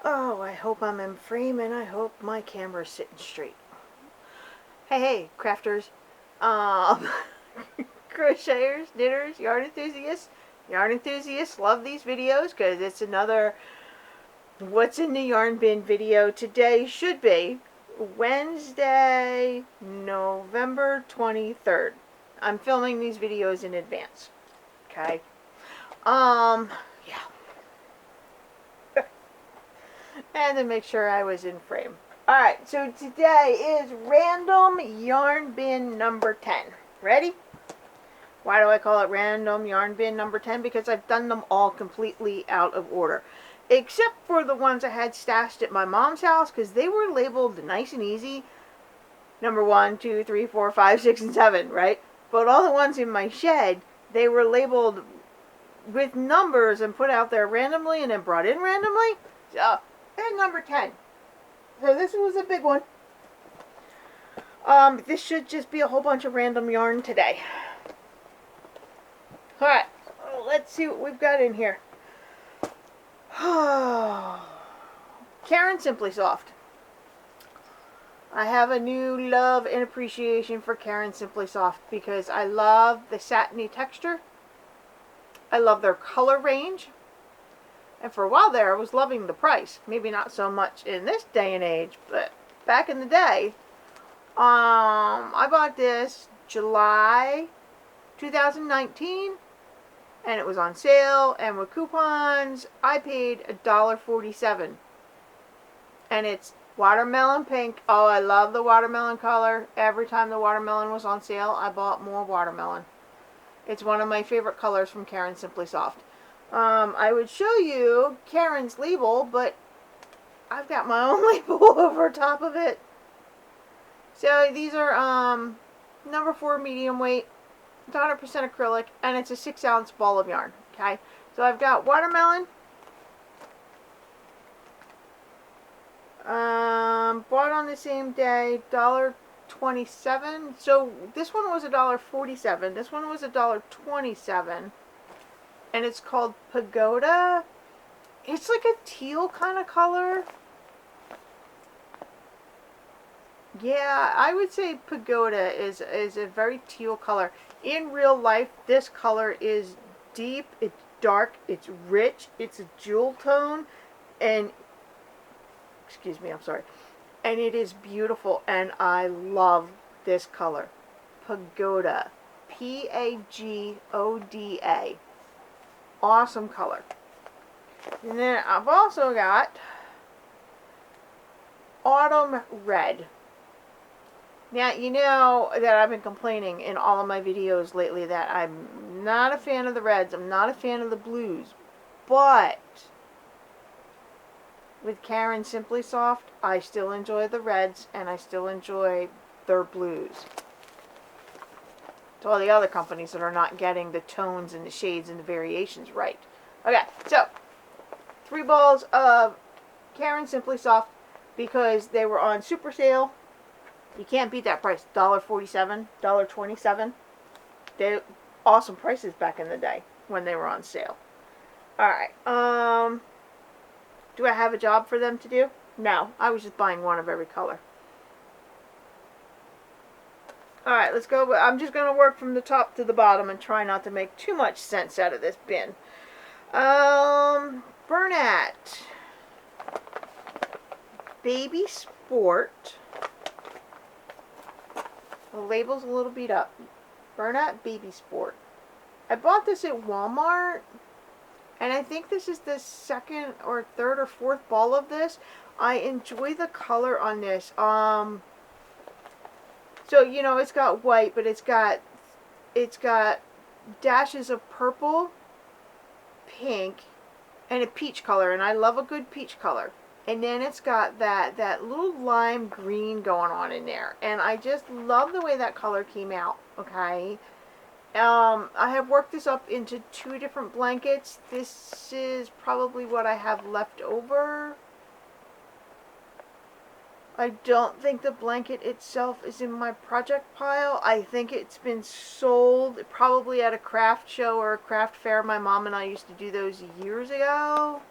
Oh, I hope I'm in frame and I hope my camera's sitting straight. Hey, crafters, um, crocheters, knitters, yarn enthusiasts. Yarn enthusiasts love these videos because it's another What's in the Yarn Bin video. Today should be Wednesday, November 23rd. I'm filming these videos in advance. Okay. Yeah. And to make sure I was in frame. Alright, so today is random yarn bin number 10. Ready? Why do I call it random yarn bin number 10? Because I've done them all completely out of order. Except for the ones I had stashed at my mom's house, because they were labeled nice and easy. Number 1, 2, 3, 4, 5, 6, and 7, right? But all the ones in my shed, they were labeled with numbers and put out there randomly and then brought in randomly. So, and number 10. So this was a big one. This should just be a whole bunch of random yarn today. Alright, let's see what we've got in here. Caron Simply Soft. I have a new love and appreciation for Caron Simply Soft because I love the satiny texture. I love their color range. And for a while there, I was loving the price. Maybe not so much in this day and age, but back in the day, I bought this July 2019, and it was on sale, and with coupons, I paid $1.47. And it's watermelon pink. Oh, I love the watermelon color. Every time the watermelon was on sale, I bought more watermelon. It's one of my favorite colors from Caron Simply Soft. I would show you Caron's label, but I've got my own label over top of it. So these are number 4 medium weight, 100% acrylic, and it's a 6-ounce ball of yarn. Okay, so I've got watermelon. Bought on the same day, $1.27. So this one was $1.47. This one was $1.27. And it's called Pagoda. It's like a teal kind of color. Yeah, I would say Pagoda is a very teal color. In real life, this color is deep, it's dark, it's rich, it's a jewel tone, and, excuse me, I'm sorry, and it is beautiful, and I love this color. Pagoda. Pagoda. Awesome color. And then I've also got Autumn Red. Now, you know that I've been complaining in all of my videos lately that I'm not a fan of the reds, I'm not a fan of the blues, but with Caron Simply Soft, I still enjoy the reds and I still enjoy their blues. To all the other companies that are not getting the tones and the shades and the variations right. Okay, so 3 balls of Caron Simply Soft because they were on super sale. You can't beat that price. $1.47, $1.27. They awesome prices back in the day when they were on sale. Alright, do I have a job for them to do? No, I was just buying one of every color. Alright, let's go. I'm just going to work from the top to the bottom and try not to make too much sense out of this bin. Bernat. Baby Sport. The label's a little beat up. Bernat Baby Sport. I bought this at Walmart, and I think this is the second or third or fourth ball of this. I enjoy the color on this. So you know it's got white, but it's got dashes of purple, pink, and a peach color, and I love a good peach color. And then it's got that little lime green going on in there. And I just love the way that color came out, okay? I have worked this up into 2 different blankets. This is probably what I have left over. I don't think the blanket itself is in my project pile. I think it's been sold probably at a craft show or a craft fair. My mom and I used to do those years ago.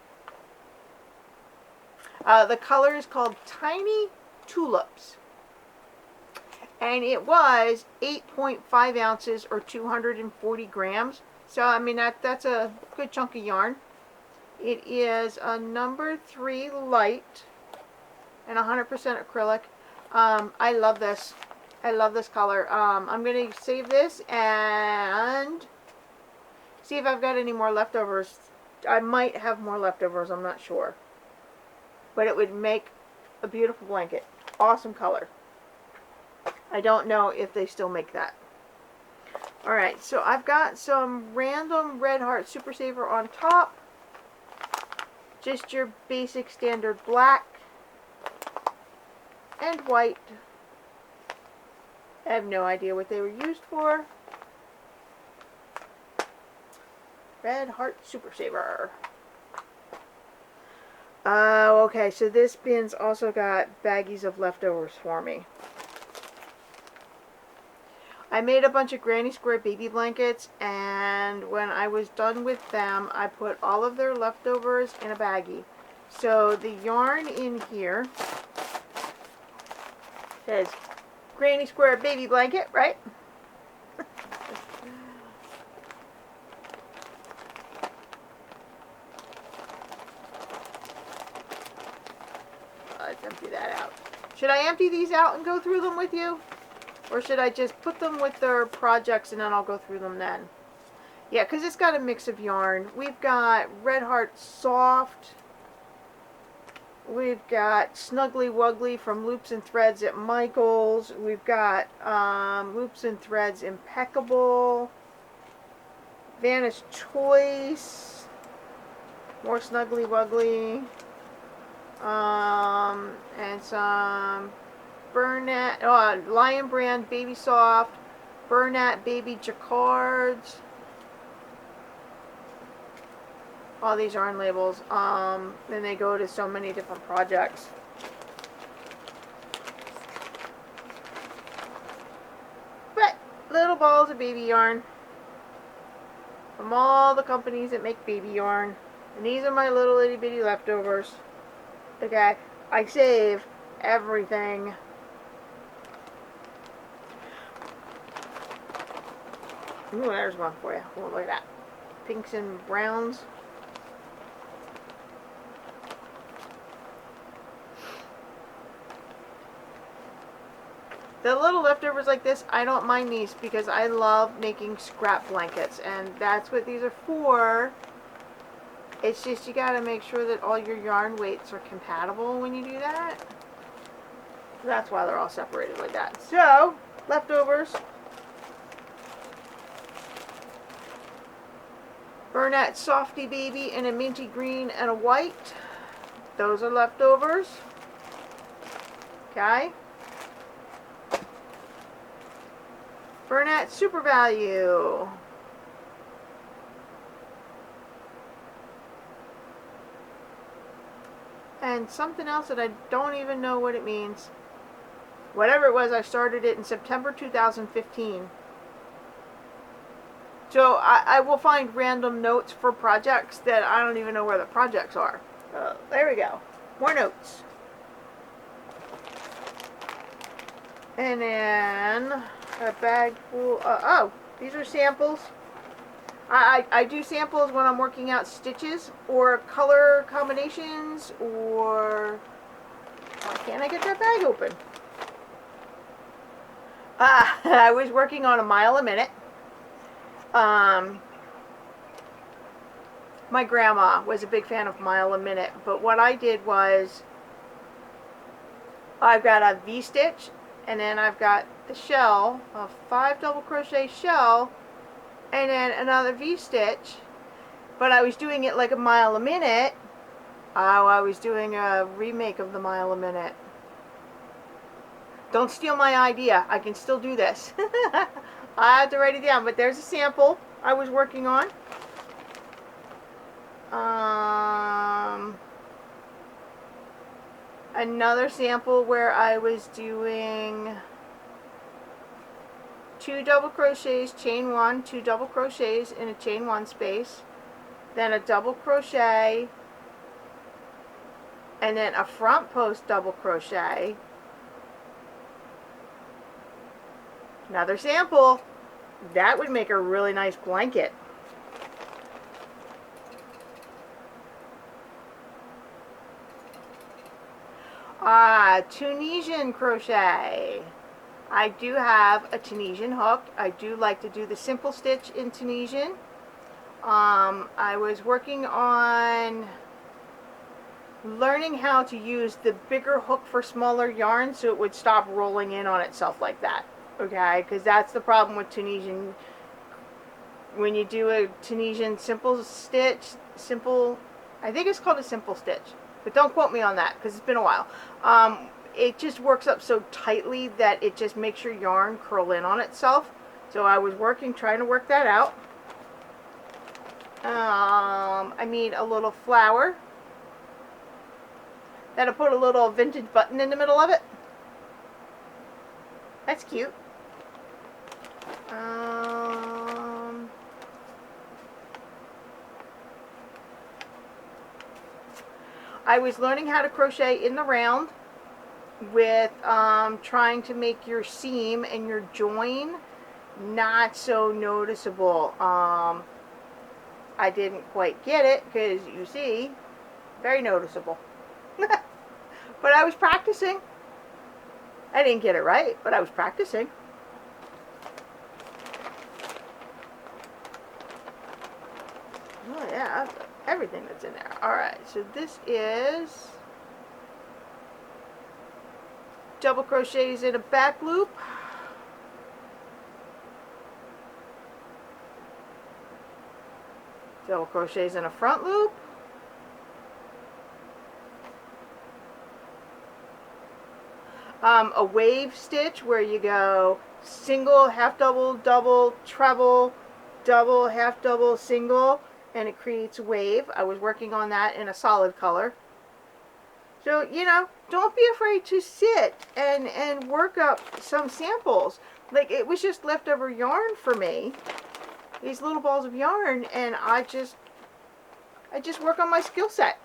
The color is called Tiny Tulips. And it was 8.5 ounces or 240 grams. So, I mean, that's a good chunk of yarn. It is a number 3 light and 100% acrylic. I love this. I love this color. I'm going to save this and see if I've got any more leftovers. I might have more leftovers. I'm not sure. But it would make a beautiful blanket. Awesome color. I don't know if they still make that. Alright, so I've got some random Red Heart Super Saver on top. Just your basic standard black and white. I have no idea what they were used for. Red Heart Super Saver. Oh, okay, so this bin's also got baggies of leftovers for me. I made a bunch of Granny Square baby blankets, and when I was done with them, I put all of their leftovers in a baggie. So the yarn in here says Granny Square baby blanket, right? Let's empty that out. Should I empty these out and go through them with you? Or should I just put them with their projects and then I'll go through them then? Yeah, because it's got a mix of yarn. We've got Red Heart Soft. We've got Snuggly Wuggly from Loops and Threads at Michael's. We've got Loops and Threads Impeccable. Vanish Choice. More Snuggly Wuggly. And some Burnett, Lion Brand Baby Soft, Burnett Baby Jacquards. All these yarn labels. And they go to so many different projects. But little balls of baby yarn from all the companies that make baby yarn. And these are my little itty bitty leftovers. Okay, I save everything. Ooh, there's one for you. Ooh, look at that. Pinks and browns. The little leftovers like this, I don't mind these because I love making scrap blankets, and that's what these are for. It's just you gotta make sure that all your yarn weights are compatible when you do that. That's why they're all separated like that. So, leftovers. Burnett Softy Baby in a minty green and a white. Those are leftovers. Okay. Burnett Super Value. And something else that I don't even know what it means. Whatever it was, I started it in September 2015. So I will find random notes for projects that I don't even know where the projects are. There we go. More notes. And then a bag full. Oh, these are samples. I do samples when I'm working out stitches or color combinations, or why can't I get that bag open? I was working on a mile a minute. My grandma was a big fan of mile a minute, but what I did was I've got a V-stitch, and then I've got the shell, a 5 double crochet shell, and then another V-stitch, but I was doing it like a mile a minute. Oh, I was doing a remake of the mile a minute. Don't steal my idea. I can still do this. I have to write it down, but there's a sample I was working on. Another sample where I was doing 2 double crochets, chain 1, 2 double crochets in a chain 1 space, then a double crochet, and then a front post double crochet, another sample. That would make a really nice blanket. Tunisian crochet. I do have a Tunisian hook. I do like to do the simple stitch in Tunisian. I was working on learning how to use the bigger hook for smaller yarn so it would stop rolling in on itself like that. Okay, because that's the problem with Tunisian. When you do a Tunisian simple stitch, I think it's called a simple stitch, but don't quote me on that because it's been a while. It just works up so tightly that it just makes your yarn curl in on itself. So I was trying to work that out. I made a little flower that'll put a little vintage button in the middle of it. That's cute. I was learning how to crochet in the round with trying to make your seam and your join not so noticeable. I didn't quite get it because you see, very noticeable. But I was practicing. I didn't get it right, but I was practicing. Oh yeah, everything that's in there. Alright, so this is double crochets in a back loop. Double crochets in a front loop. A wave stitch where you go single, half double, double, treble, double, half double, single, and it creates a wave. I was working on that in a solid color. So, you know, don't be afraid to sit and work up some samples. Like, it was just leftover yarn for me. These little balls of yarn, and I just work on my skill set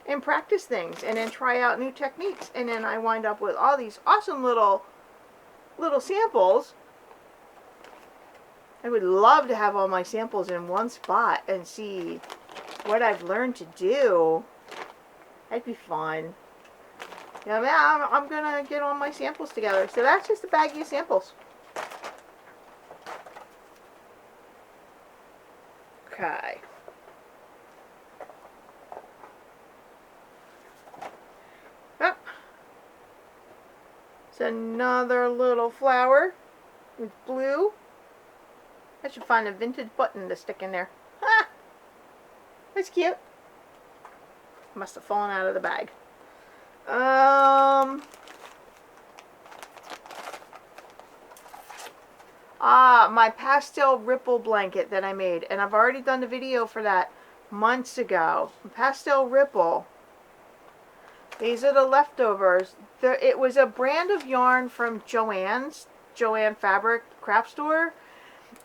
and practice things and then try out new techniques, and then I wind up with all these awesome little samples. I would love to have all my samples in one spot and see what I've learned to do. That'd be fun. Yeah, man, I'm gonna get all my samples together. So that's just a baggie of samples. Okay. Oh. It's another little flower with blue. I should find a vintage button to stick in there. Ah! That's cute. Must have fallen out of the bag. My pastel ripple blanket that I made, and I've already done the video for that months ago. Pastel ripple. These are the leftovers. It was a brand of yarn from Joanne Fabric Craft Store.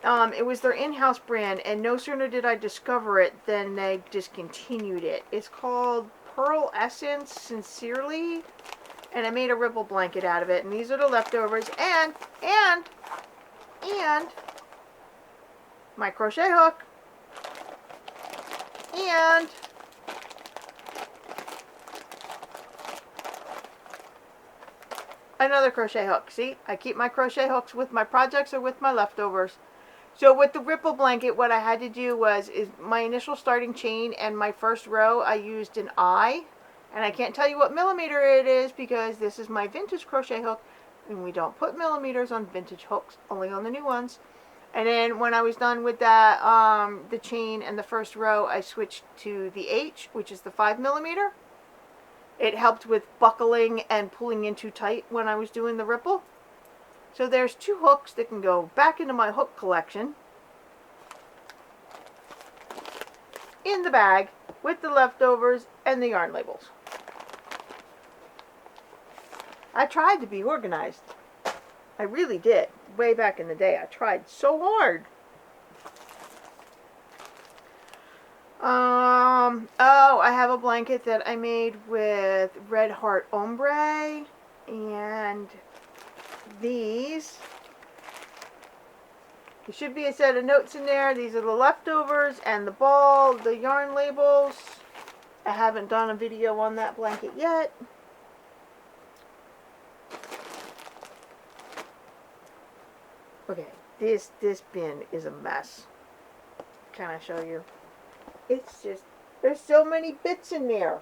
It was their in-house brand, and no sooner did I discover it than they discontinued it. It's called Pearl Essence Sincerely, and I made a ripple blanket out of it. And these are the leftovers, and my crochet hook, and another crochet hook. See, I keep my crochet hooks with my projects or with my leftovers. So with the ripple blanket, what I had to do is my initial starting chain and my first row, I used an eye. And I can't tell you what millimeter it is because this is my vintage crochet hook. And we don't put millimeters on vintage hooks, only on the new ones. And then when I was done with that, the chain and the first row, I switched to the H, which is the 5 millimeter. It helped with buckling and pulling in too tight when I was doing the ripple. So there's 2 hooks that can go back into my hook collection in the bag with the leftovers and the yarn labels. I tried to be organized. I really did. Way back in the day, I tried so hard. Oh, I have a blanket that I made with Red Heart Ombre, and these. There should be a set of notes in there. These are the leftovers and the ball, the yarn labels. I haven't done a video on that blanket yet. Okay, this bin is a mess. Can I show you? It's just, there's so many bits in there.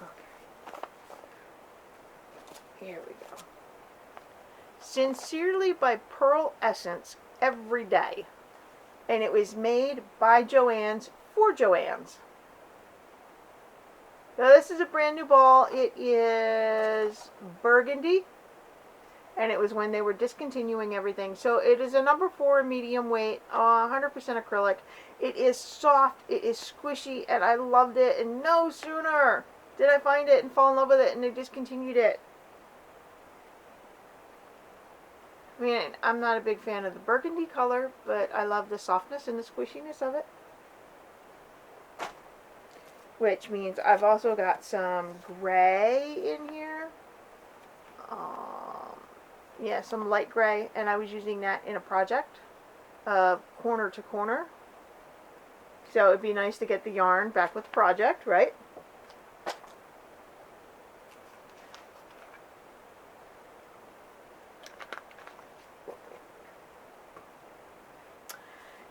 Okay. Here we go. Sincerely by Pearl Essence Every Day. And it was made by Joann's for Joann's. So this is a brand new ball. It is burgundy. And it was when they were discontinuing everything. So it is a number 4 medium weight, 100% acrylic. It is soft, it is squishy, and I loved it. And no sooner did I find it and fall in love with it, and they discontinued it. I mean, I'm not a big fan of the burgundy color, but I love the softness and the squishiness of it. Which means I've also got some gray in here. Yeah, some light gray, and I was using that in a project, corner to corner. So it'd be nice to get the yarn back with the project, right?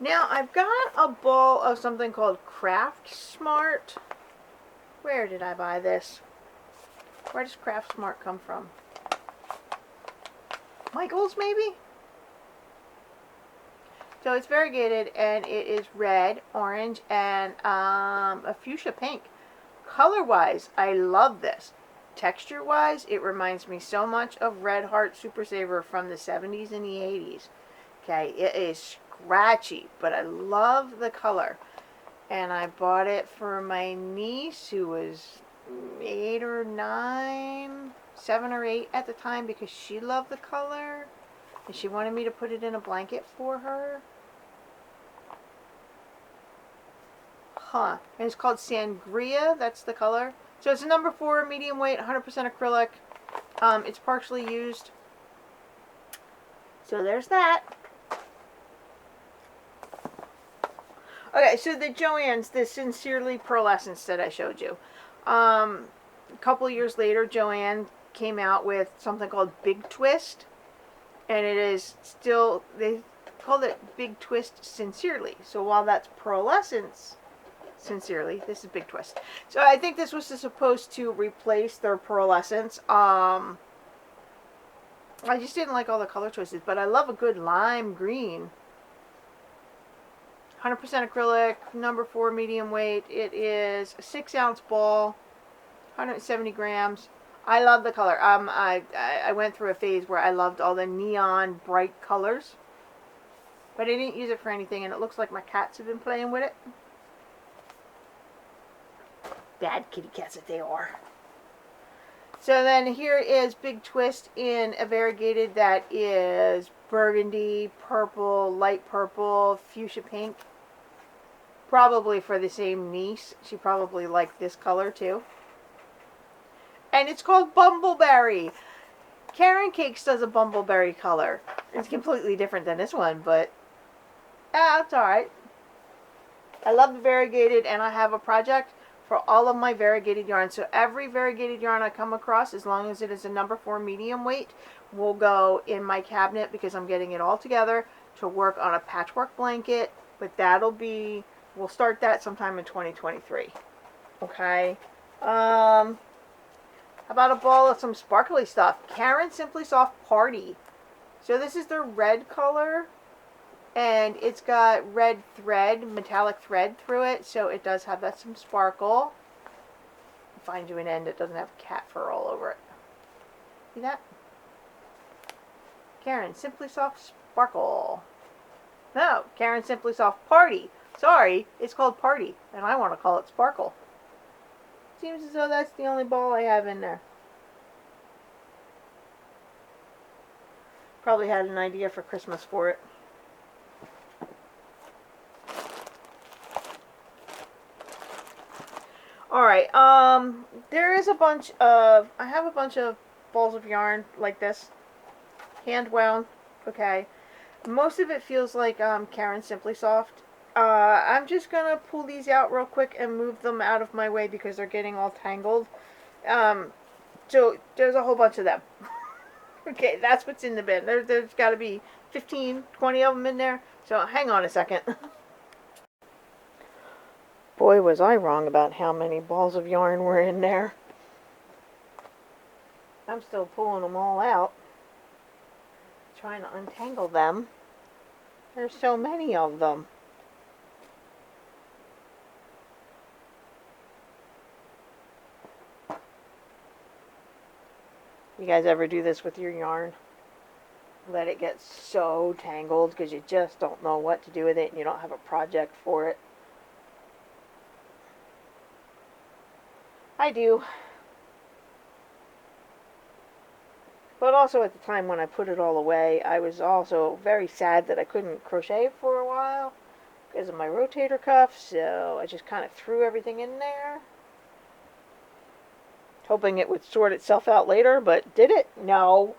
Now I've got a ball of something called Craft Smart. Where did I buy this? Where does Craft Smart come from? Michael's, maybe? So it's variegated, and it is red, orange, and a fuchsia pink. Color-wise, I love this. Texture-wise, it reminds me so much of Red Heart Super Saver from the 70s and the 80s. Okay, it is scratchy, but I love the color. And I bought it for my niece, who was 8 or 9... 7 or 8 at the time, because she loved the color and she wanted me to put it in a blanket for her. And it's called Sangria. That's the color. So it's a number 4 medium weight, 100% acrylic. It's partially used. So there's that. Okay, so the Joann's, the Sincerely Pearl Essence that I showed you. A couple years later, Joann came out with something called Big Twist, and it is still, they called it Big Twist Sincerely. So while that's Pearl Essence Sincerely, this is Big Twist. So I think this was supposed to replace their Pearl Essence. I just didn't like all the color choices, but I love a good lime green. 100% acrylic, number 4 medium weight. It is a 6-ounce ball, 170 grams. I love the color. I went through a phase where I loved all the neon bright colors, but I didn't use it for anything, and it looks like my cats have been playing with it. Bad kitty cats that they are. So then here is Big Twist in a variegated that is burgundy, purple, light purple, fuchsia pink. Probably for the same niece. She probably liked this color too. And it's called Bumbleberry. Caron Cupcakes does a bumbleberry color. It's completely different than this one, but it's alright. I love the variegated, and I have a project for all of my variegated yarn. So every variegated yarn I come across, as long as it is a number 4 medium weight, will go in my cabinet, because I'm getting it all together to work on a patchwork blanket. But that'll be, we'll start that sometime in 2023. Okay. How about a ball of some sparkly stuff? Caron Simply Soft Party. So this is the red color, and it's got red thread, metallic thread through it, so it does have that some sparkle. I'll find you an end that doesn't have cat fur all over it. See that? Caron Simply Soft Sparkle. No, Caron Simply Soft Party. Sorry, it's called Party, and I want to call it Sparkle. Seems as though that's the only ball I have in there. Probably had an idea for Christmas for it. Alright, there is a bunch of, I have a bunch of balls of yarn like this, hand wound, okay. Most of it feels like Caron Simply Soft. I'm just gonna pull these out real quick and move them out of my way because they're getting all tangled. So there's a whole bunch of them. Okay, that's what's in the bin. There's got to be 15, 20 of them in there. So hang on a second. Boy, was I wrong about how many balls of yarn were in there. I'm still pulling them all out, trying to untangle them. There's so many of them. You guys ever do this with your yarn? Let it get so tangled because you just don't know what to do with it and you don't have a project for it. I do. But also at the time when I put it all away, I was also very sad that I couldn't crochet for a while because of my rotator cuff, so I just kind of threw everything in there, hoping it would sort itself out later, but did it? No.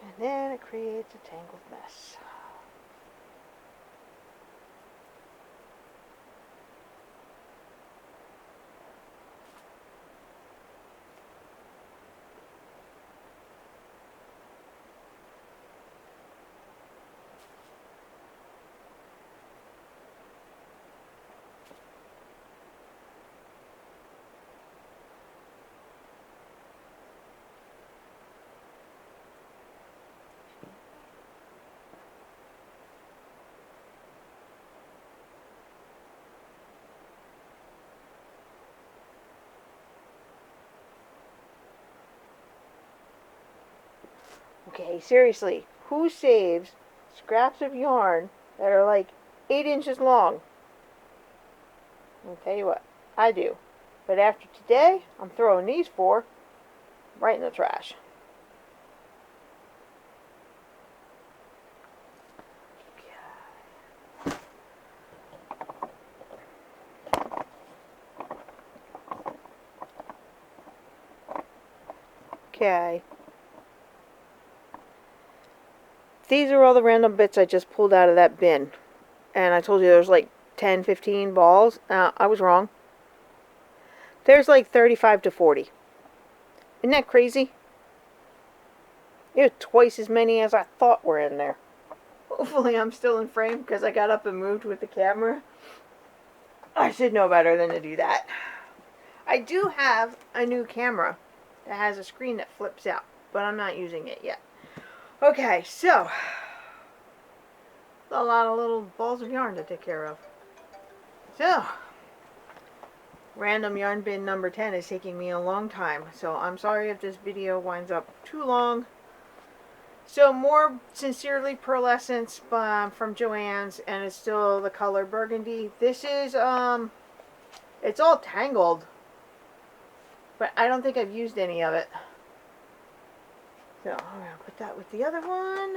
And then it creates a tangled mess. Okay, seriously, who saves scraps of yarn that are like 8 inches long? I'll tell you what, I do. But after today, I'm throwing these 4 right in the trash. Okay. These are all the random bits I just pulled out of that bin. And I told you there's like 10, 15 balls. I was wrong. There's like 35 to 40. Isn't that crazy? There's twice as many as I thought were in there. Hopefully I'm still in frame because I got up and moved with the camera. I should know better than to do that. I do have a new camera that has a screen that flips out, but I'm not using it yet. Okay, so a lot of little balls of yarn to take care of. So, random yarn bin number 10 is taking me a long time, so I'm sorry if this video winds up too long. So more Sincerely Pearlescence from Joann's, and it's still the color burgundy. This is, it's all tangled, but I don't think I've used any of it. So I'm going to put that with the other one.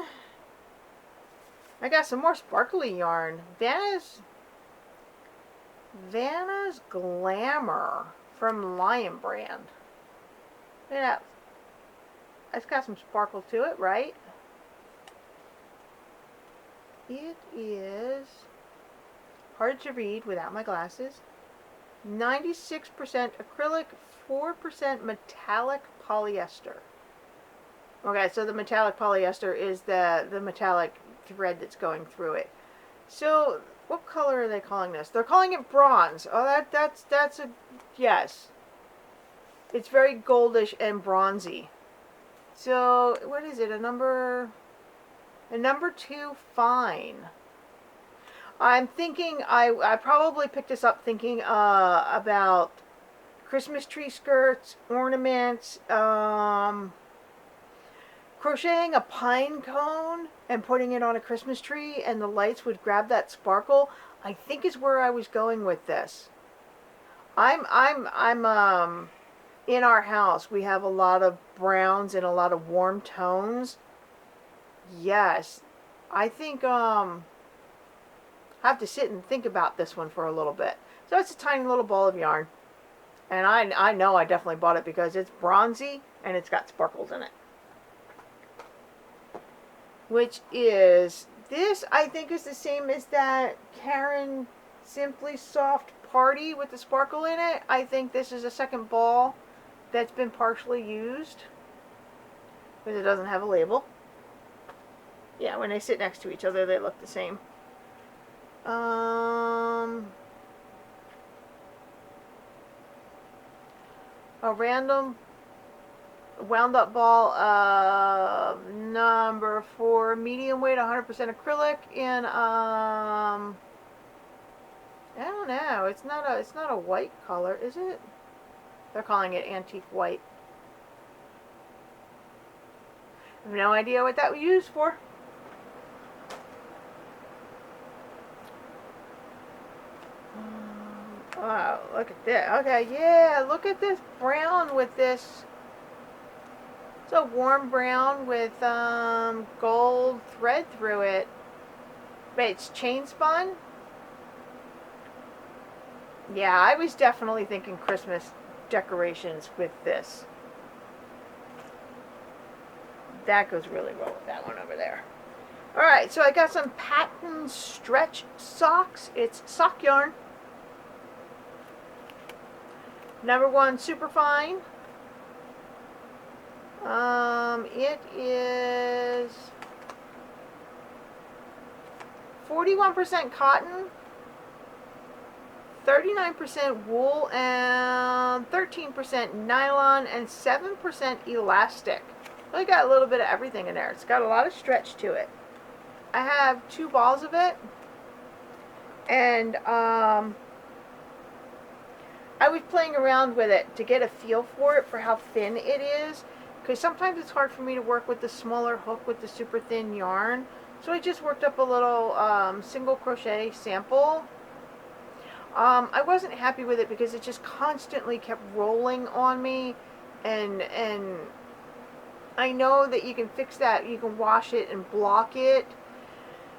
I got some more sparkly yarn. Vanna's Glamour from Lion Brand. Yeah, it's got some sparkle to it, right? It is hard to read without my glasses. 96% acrylic, 4% metallic polyester. Okay, so the metallic polyester is the metallic thread that's going through it. So, what color are they calling this? They're calling it bronze. Oh, that's a yes. It's very goldish and bronzy. So, what is it? A number 2 fine. I'm thinking I probably picked this up thinking about Christmas tree skirts, ornaments, crocheting a pine cone and putting it on a Christmas tree and the lights would grab that sparkle, I think is where I was going with this. I'm in our house we have a lot of browns and a lot of warm tones, yes. I think I have to sit and think about this one for a little bit. So it's a tiny little ball of yarn. And I know I definitely bought it because it's bronzy and it's got sparkles in it. Which is, this I think is the same as that Caron Simply Soft Party with the sparkle in it. I think this is a second ball that's been partially used. Because it doesn't have a label. Yeah, when they sit next to each other, they look the same. A random wound up ball of number 4, medium weight, 100% acrylic in I don't know. It's not a white color, is it? They're calling it antique white. I have no idea what that was used for. Wow, look at this. Okay, yeah, look at this brown with this. It's a warm brown with gold thread through it. But it's chain spun. Yeah, I was definitely thinking Christmas decorations with this. That goes really well with that one over there. Alright, so I got some pattern stretch socks. It's sock yarn. Number 1, super fine. It is 41% cotton, 39% wool, and 13% nylon, and 7% elastic. I got a little bit of everything in there. It's got a lot of stretch to it. I have 2 balls of it, and I was playing around with it to get a feel for it, for how thin it is, because sometimes it's hard for me to work with the smaller hook with the super thin yarn. So I just worked up a little single crochet sample. I wasn't happy with it because it just constantly kept rolling on me, and I know that you can fix that. You can wash it and block it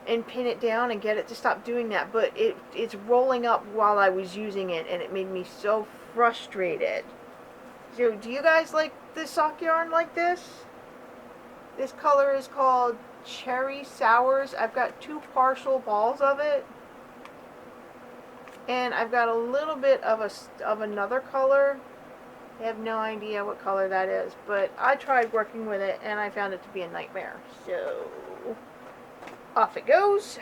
and pin it down and get it to stop doing that, but it's rolling up while I was using it, and it made me so frustrated. So do you guys like this sock yarn like this? This color is called Cherry Sours. I've got 2 partial balls of it, and I've got a little bit of another color. I have no idea what color that is, but I tried working with it and I found it to be a nightmare. So off it goes.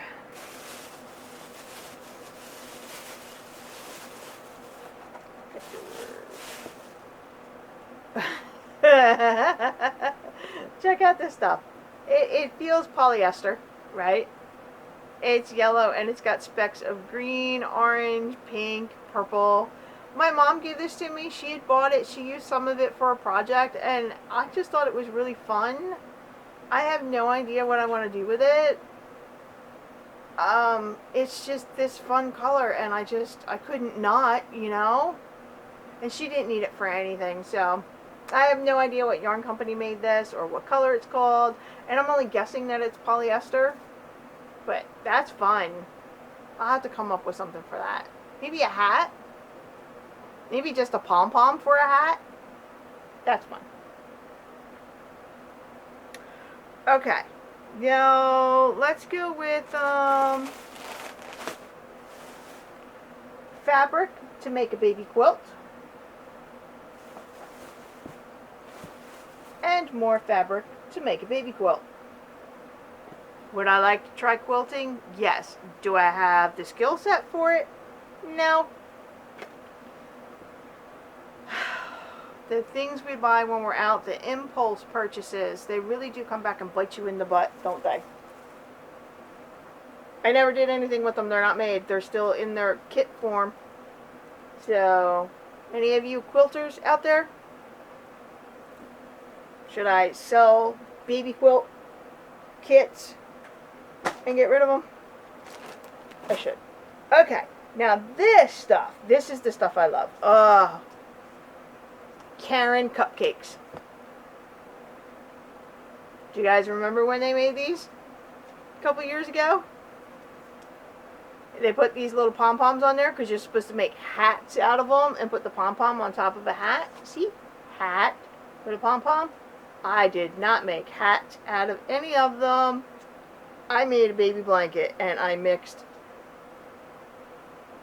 Check out this stuff. It feels polyester, right? It's yellow and it's got specks of green, orange, pink, purple. My mom gave this to me. She had bought it. She used some of it for a project, and I just thought it was really fun. I have no idea what I want to do with it. It's just this fun color, and I couldn't not, you know? And she didn't need it for anything, so I have no idea what yarn company made this or what color it's called, and I'm only guessing that it's polyester, but that's fun. I'll have to come up with something for that. Maybe a hat? Maybe just a pom-pom for a hat? That's fun. Okay. Now, let's go with fabric to make a baby quilt. And more fabric to make a baby quilt. Would I like to try quilting? Yes. Do I have the skill set for it? No. The things we buy when we're out, the impulse purchases, they really do come back and bite you in the butt, don't they? I never did anything with them. They're not made. They're still in their kit form. So, any of you quilters out there? Should I sell baby quilt kits and get rid of them? I should. Okay, now this stuff. This is the stuff I love. Caron Cupcakes. Do you guys remember when they made these a couple years ago? They put these little pom-poms on there because you're supposed to make hats out of them and put the pom-pom on top of a hat. See? Hat. Put a pom-pom. I did not make hats out of any of them. I made a baby blanket and I mixed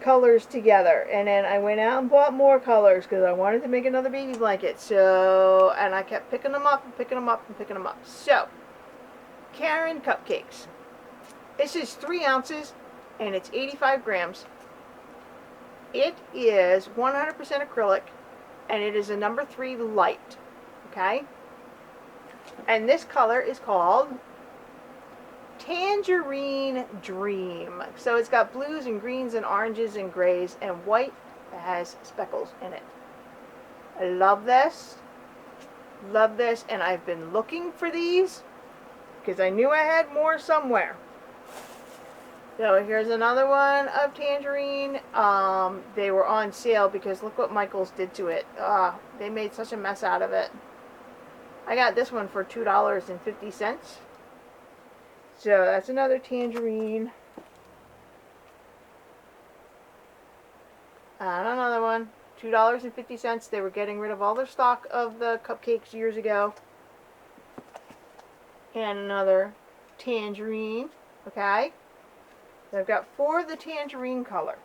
colors together, and then I went out and bought more colors because I wanted to make another baby blanket. So, and I kept picking them up and picking them up and picking them up. So, Caron Cupcakes. This is 3 ounces and it's 85 grams. It is 100% acrylic and it is a number 3 light. Okay? And this color is called Tangerine Dream. So it's got blues and greens and oranges and grays and white that has speckles in it. I love this. Love this. And I've been looking for these because I knew I had more somewhere. So here's another one of Tangerine. They were on sale because look what Michaels did to it. They made such a mess out of it. I got this one for $2.50. So that's another Tangerine. And another one. $2.50. They were getting rid of all their stock of the cupcakes years ago. And another Tangerine. Okay. So I've got 4 of the Tangerine color.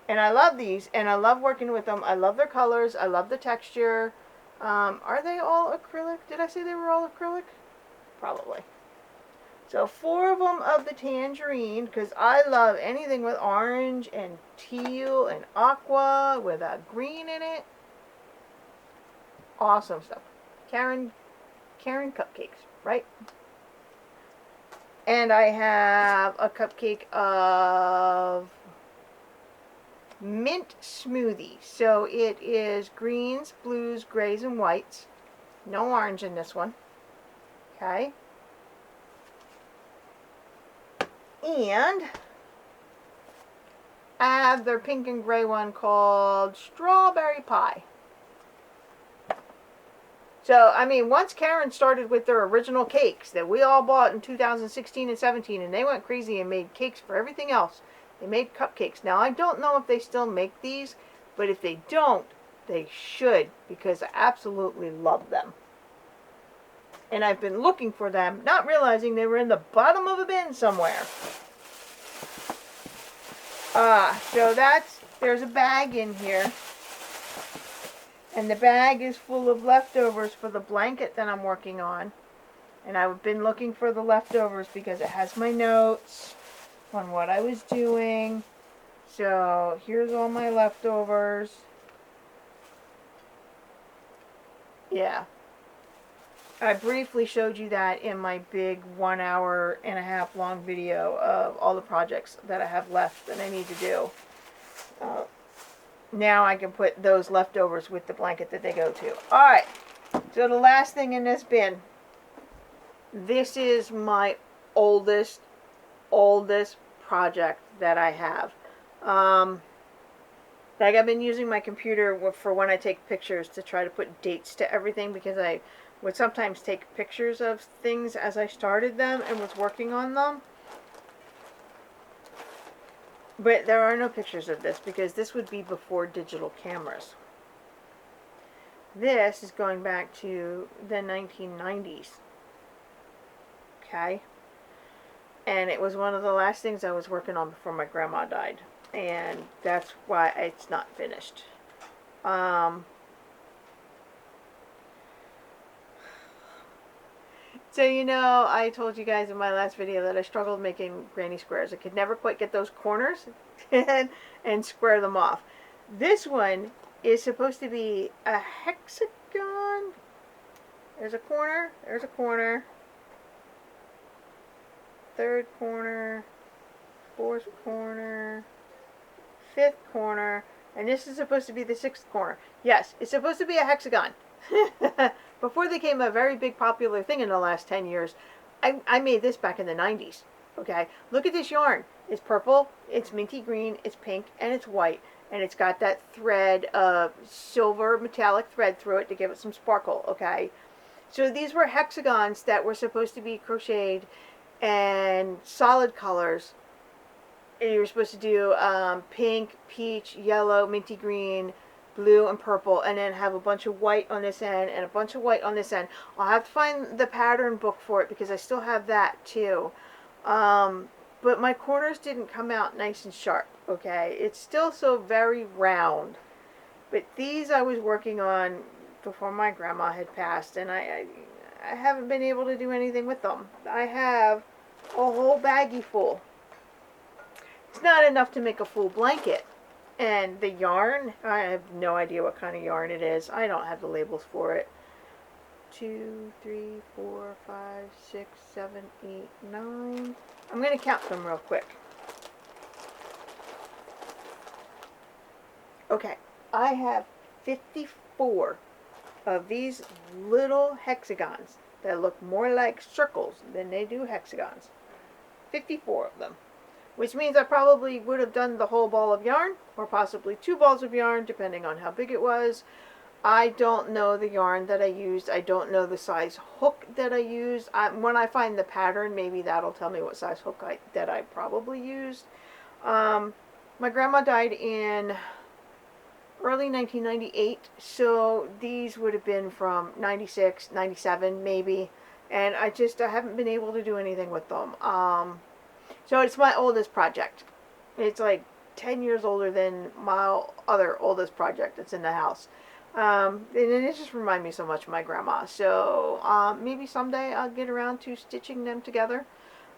And I love these. And I love working with them. I love their colors. I love the texture. Are they all acrylic? Did I say they were all acrylic? Probably. So 4 of them of the Tangerine, because I love anything with orange and teal and aqua with a green in it. Awesome stuff. Caron Cupcakes, right? And I have a cupcake of mint smoothie. So it is greens, blues, grays, and whites. No orange in this one. Okay. And I have their pink and gray one called Strawberry Pie. So, I mean, once Caron started with their original cakes that we all bought in 2016 and 17, and they went crazy and made cakes for everything else. They made cupcakes. Now, I don't know if they still make these, but if they don't, they should, because I absolutely love them. And I've been looking for them, not realizing they were in the bottom of a bin somewhere. So there's a bag in here. And the bag is full of leftovers for the blanket that I'm working on. And I've been looking for the leftovers because it has my notes on what I was doing. So here's all my leftovers. Yeah. I briefly showed you that in my big 1.5-hour long video of all the projects that I have left that I need to do. Now I can put those leftovers with the blanket that they go to. Alright, so the last thing in this bin. This is my oldest project that I have. Like I've been using my computer for when I take pictures to try to put dates to everything, because I would sometimes take pictures of things as I started them and was working on them. But there are no pictures of this because this would be before digital cameras. This is going back to the 1990s. Okay? And it was one of the last things I was working on before my grandma died. And that's why it's not finished. So, you know, I told you guys in my last video that I struggled making granny squares. I could never quite get those corners and square them off. This one is supposed to be a hexagon. There's a corner, there's a corner, third corner, fourth corner, fifth corner, and this is supposed to be the 6th corner. Yes, it's supposed to be a hexagon. Before they became a very big popular thing in the last 10 years, I made this back in the 90s. Okay, look at this yarn. It's purple, it's minty green, it's pink, and it's white. And it's got that thread of silver metallic thread through it to give it some sparkle. Okay, So these were hexagons that were supposed to be crocheted and solid colors. And you were supposed to do pink, peach, yellow, minty green, blue, and purple, and then have a bunch of white on this end and a bunch of white on this end. I'll have to find the pattern book for it because I still have that too. But my corners didn't come out nice and sharp, okay? It's still so very round. But these I was working on before my grandma had passed, and I haven't been able to do anything with them. I have a whole baggie full. It's not enough to make a full blanket. And the yarn, I have no idea what kind of yarn it is. I don't have the labels for it. 2, 3, 4, 5, 6, 7, 8, 9. I'm going to count them real quick. Okay, I have 54 of these little hexagons that look more like circles than they do hexagons. 54 of them. Which means I probably would have done the whole ball of yarn, or possibly 2 balls of yarn, depending on how big it was. I don't know the yarn that I used. I don't know the size hook that I used. When I find the pattern, maybe that'll tell me what size hook that I probably used. My grandma died in early 1998, so these would have been from 96, 97 maybe. And I haven't been able to do anything with them. So it's my oldest project. It's like 10 years older than my other oldest project that's in the house. And it just reminds me so much of my grandma. So maybe someday I'll get around to stitching them together.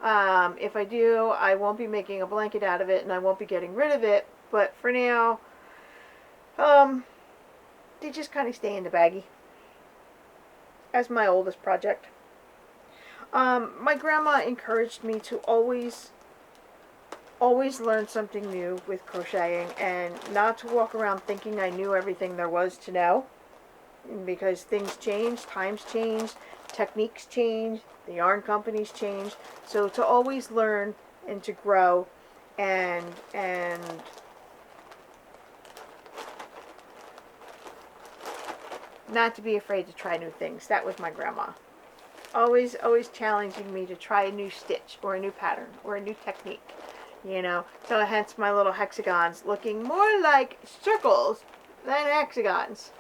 If I do, I won't be making a blanket out of it, and I won't be getting rid of it. But for now, they just kind of stay in the baggie as my oldest project. My grandma encouraged me to always learn something new with crocheting, and not to walk around thinking I knew everything there was to know, because things change, times change, techniques change, the yarn companies change. So to always learn and to grow and not to be afraid to try new things. That was my grandma. Always challenging me to try a new stitch or a new pattern or a new technique. You know, so hence my little hexagons looking more like circles than hexagons.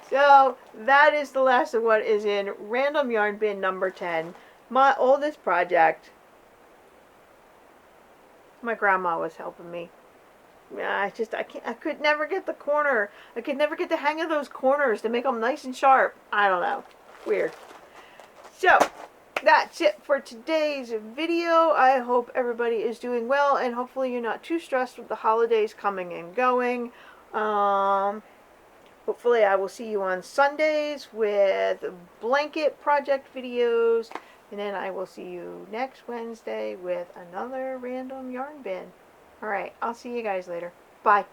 So that is the last of what is in Random Yarn Bin number 10. My oldest project. My grandma was helping me. I could never get the corner. I could never get the hang of those corners to make them nice and sharp. I don't know. Weird. So, that's it for today's video. I hope everybody is doing well, and hopefully you're not too stressed with the holidays coming and going. Hopefully I will see you on Sundays with blanket project videos, and then I will see you next Wednesday with another Random Yarn Bin. Alright, I'll see you guys later. Bye.